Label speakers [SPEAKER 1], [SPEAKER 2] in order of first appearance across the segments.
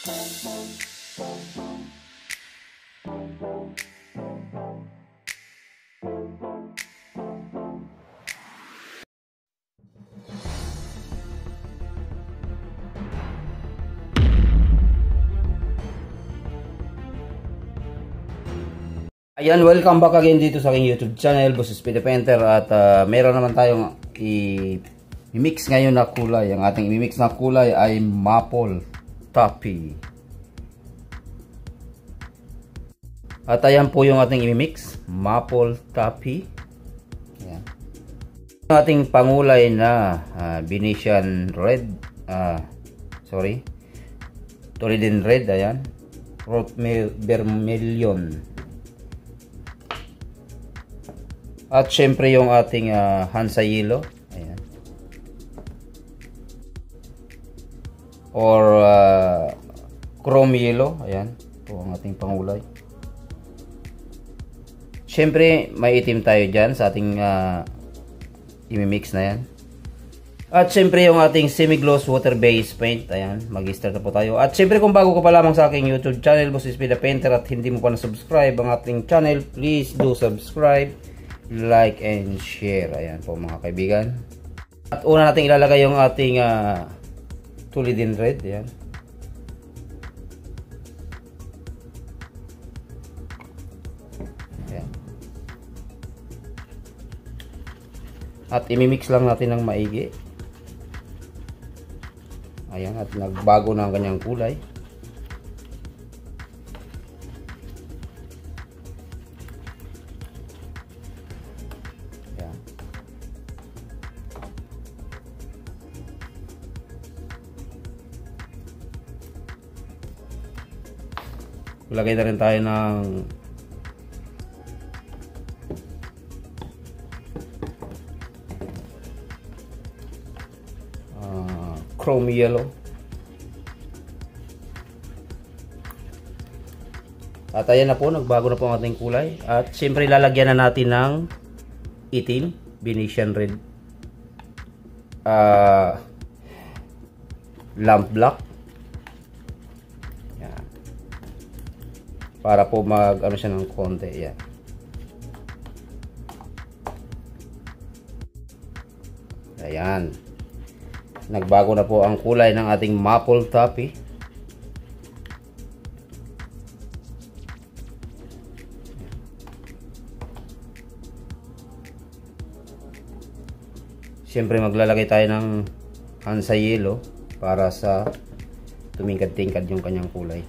[SPEAKER 1] Ayan, welcome back again dito sa aking YouTube channel, Boss Speedy Painter. At meron naman tayong i-mix ngayon na kulay. Ang ating i-mix na kulay ay Maple Taffy. At ayan po yung ating i-mix, Maple Taffy. Ayan. Ang ating pangulay na Venetian Red, Toledan Red, ayan, Roth Vermilion. At syempre yung ating Hansa Yellow, ayan, or Chrome Yellow, ayan, ito ang ating pangulay. Syempre may itim tayo dyan sa ating imimix na yan. At syempre yung ating semi-gloss water based paint, ayan, mag-start na po tayo. At syempre kung bago ka pa lamang sa aking YouTube channel, Boss Speedy Painter, at hindi mo pa na-subscribe ang ating channel, please do subscribe, like and share. Ayan po mga kaibigan. At una natin ilalagay yung ating Toledan Red. Ayan. Ayan. At imimix lang natin ng maigi. Ayan, at nagbago na ang kanyang kulay. Lagay na rin tayo ng Chrome Yellow. At ayan na po, nagbago na po ang ating kulay. At siyempre lalagyan na natin ng itim, Venetian Red, lamp black. Para po mag ano siya ng konti, yan. Ayan. Nagbago na po ang kulay ng ating Maple Taffy. Siyempre maglalagay tayo ng Hansa Yellow para sa tumingkad-tingkad yung kanyang kulay.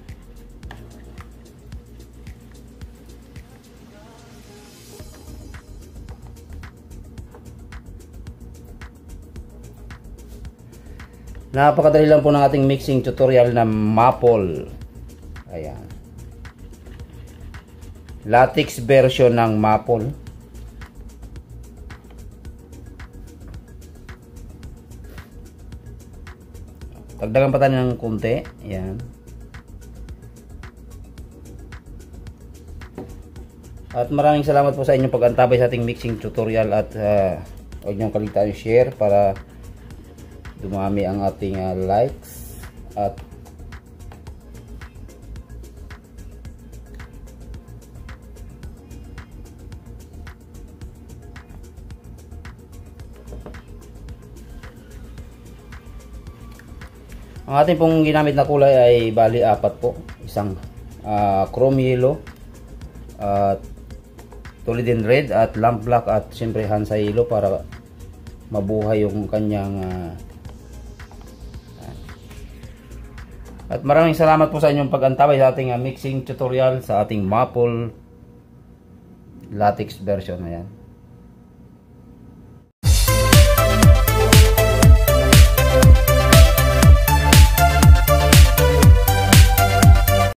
[SPEAKER 1] Napakadali lang po ng ating mixing tutorial na maple. Ayan. Latex version ng maple. Dagdagan pa tayo ng konti. Ayan. At maraming salamat po sa inyong pag-antabay sa ating mixing tutorial. At huwag niyong kalimutan i-share para dumami ang ating likes. At ang ating pong ginamit na kulay ay bali apat po. Isang Chrome Yellow, Toledan Red at Lamp Black, at siyempre Hansa Yellow para mabuhay yung kanyang at maraming salamat po sa inyong pag-antabay sa ating mixing tutorial sa ating maple latex version. Ayan.